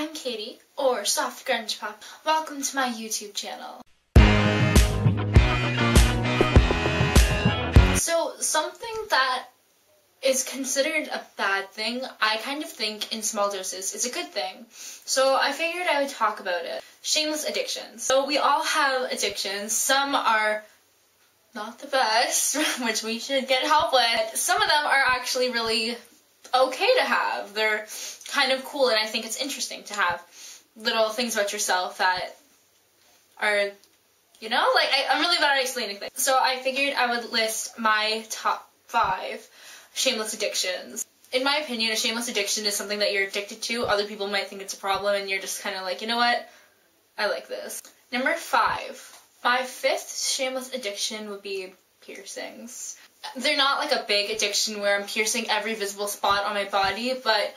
I'm Katie, or Soft Grunge Pop. Welcome to my YouTube channel. So, something that is considered a bad thing, I kind of think in small doses is a good thing. So I figured I would talk about it. Shameless addictions. So we all have addictions. Some are not the best, which we should get help with. Some of them are actually really okay to have. They're kind of cool, and I think it's interesting to have little things about yourself that are, you know, like, I'm really bad at explaining things. So I figured I would list my top 5 shameless addictions. In my opinion, a shameless addiction is something that you're addicted to. Other people might think it's a problem, and you're just kind of like, you know what, I like this. Number 5. My 5th shameless addiction would be piercings. They're not like a big addiction where I'm piercing every visible spot on my body, but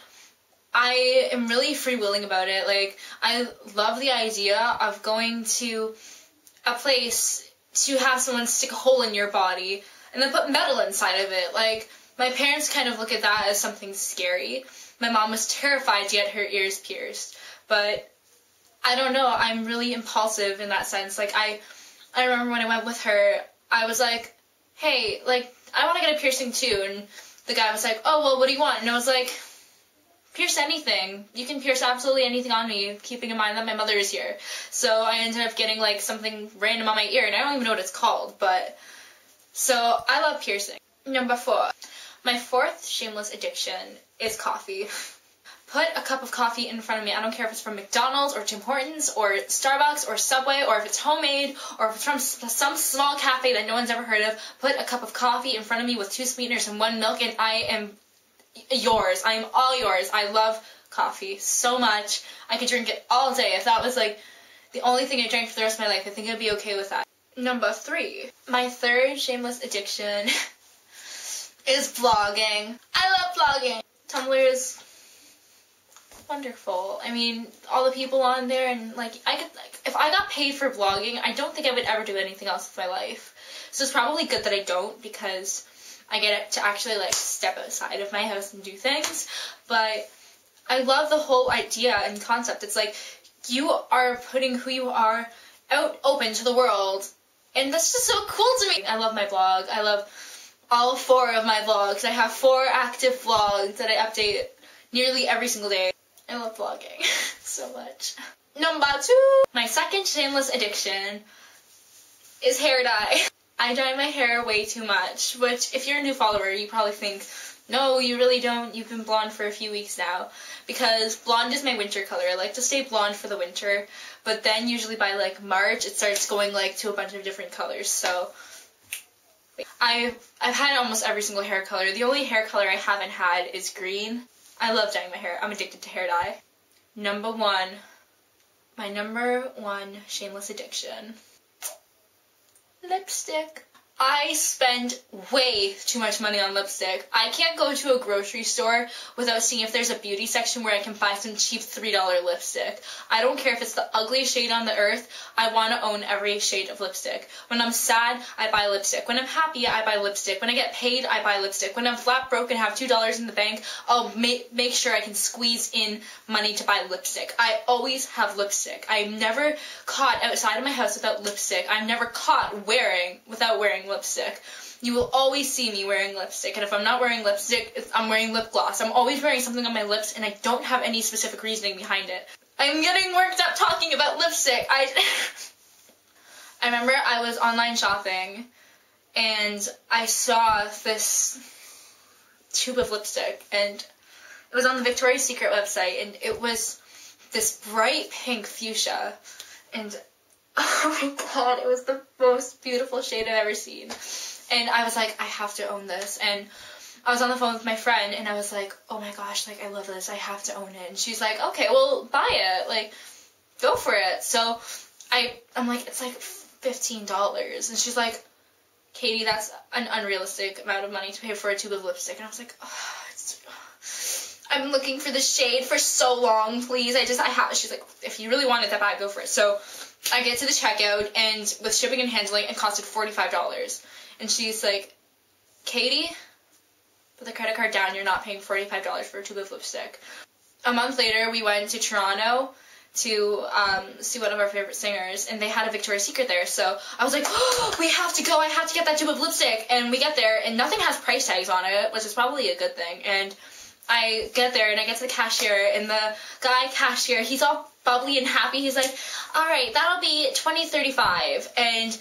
I am really freewheeling about it. Like, I love the idea of going to a place to have someone stick a hole in your body and then put metal inside of it. Like, my parents kind of look at that as something scary. My mom was terrified to get her ears pierced, but I don't know, I'm really impulsive in that sense. Like, I remember when I went with her, I was like, hey, like, I want to get a piercing too, and the guy was like, oh, well, what do you want? And I was like, pierce anything. You can pierce absolutely anything on me, keeping in mind that my mother is here. So I ended up getting, like, something random on my ear, and I don't even know what it's called, but, so I love piercing. Number 4. My 4th shameless addiction is coffee. Put a cup of coffee in front of me. I don't care if it's from McDonald's or Tim Hortons or Starbucks or Subway, or if it's homemade or if it's from some small cafe that no one's ever heard of. Put a cup of coffee in front of me with 2 sweeteners and 1 milk, and I am yours. I am all yours. I love coffee so much. I could drink it all day. If that was like the only thing I drank for the rest of my life, I think I'd be okay with that. Number 3. My 3rd shameless addiction is vlogging. I love vlogging. Tumblr is wonderful. I mean, all the people on there, and like, if I got paid for vlogging, I don't think I would ever do anything else with my life. So it's probably good that I don't, because I get to actually like step outside of my house and do things. But I love the whole idea and concept. It's like you are putting who you are out open to the world, and that's just so cool to me. I love my blog. I love all 4 of my vlogs. I have 4 active vlogs that I update nearly every single day. I love vlogging so much. Number 2. My 2nd shameless addiction is hair dye. I dye my hair way too much, which if you're a new follower, you probably think, no, you really don't. You've been blonde for a few weeks now. Because blonde is my winter color. I like to stay blonde for the winter, but then usually by like March, it starts going like to a bunch of different colors. So I've had almost every single hair color. The only hair color I haven't had is green. I love dyeing my hair. I'm addicted to hair dye. Number 1. My number 1 shameless addiction. Lipstick. I spend way too much money on lipstick. I can't go to a grocery store without seeing if there's a beauty section where I can buy some cheap $3 lipstick. I don't care if it's the ugliest shade on the earth. I want to own every shade of lipstick. When I'm sad, I buy lipstick. When I'm happy, I buy lipstick. When I get paid, I buy lipstick. When I'm flat broke and have $2 in the bank, I'll make sure I can squeeze in money to buy lipstick. I always have lipstick. I'm never caught outside of my house without lipstick. I'm never caught without wearing lipstick. You will always see me wearing lipstick, and if I'm not wearing lipstick, I'm wearing lip gloss. I'm always wearing something on my lips, and I don't have any specific reasoning behind it. I'm getting worked up talking about lipstick. I remember I was online shopping, and I saw this tube of lipstick, and it was on the Victoria's Secret website, and it was this bright pink fuchsia, and oh my god, it was the most beautiful shade I've ever seen. And I was like, I have to own this. And I was on the phone with my friend, and I was like, oh my gosh, like, I love this. I have to own it. And she's like, okay, well, buy it. Like, go for it. So I'm like, it's like $15. And she's like, Katie, that's an unrealistic amount of money to pay for a tube of lipstick. And I was like, oh, I'm looking for the shade for so long, please. She's like, if you really want it that bad, go for it. So I get to the checkout, and with shipping and handling, it costed $45. And she's like, Katie, put the credit card down. You're not paying $45 for a tube of lipstick. a month later, we went to Toronto to see one of our favorite singers, and they had a Victoria's Secret there. So I was like, oh, we have to go. I have to get that tube of lipstick. And we get there, and nothing has price tags on it, which is probably a good thing. And I get there, and I get to the cashier, and the guy cashier, he's all bubbly and happy. He's like, all right, that'll be $20.35. And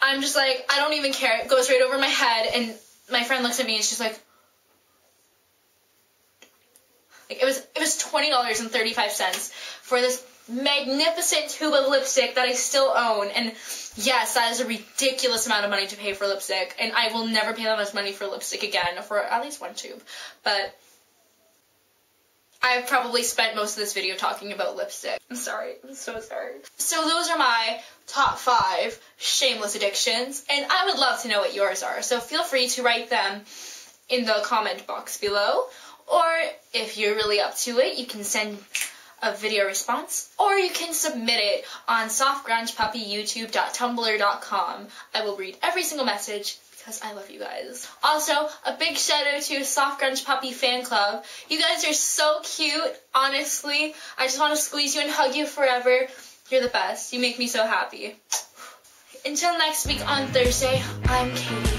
I'm just like, I don't even care. It goes right over my head. And my friend looks at me, and she's like it was $20.35 for this magnificent tube of lipstick that I still own. And yes, that is a ridiculous amount of money to pay for lipstick, and I will never pay that much money for lipstick again, for at least one tube. But I've probably spent most of this video talking about lipstick. I'm sorry. I'm so sorry. So those are my top 5 shameless addictions, and I would love to know what yours are. So feel free to write them in the comment box below, or if you're really up to it, you can send a video response, or you can submit it on softgrungepuppyyoutube.tumblr.com. I will read every single message because I love you guys. Also, a big shout out to Soft Grunge Puppy Fan Club. You guys are so cute, honestly. I just want to squeeze you and hug you forever. You're the best. You make me so happy. Until next week on Thursday, I'm Katie.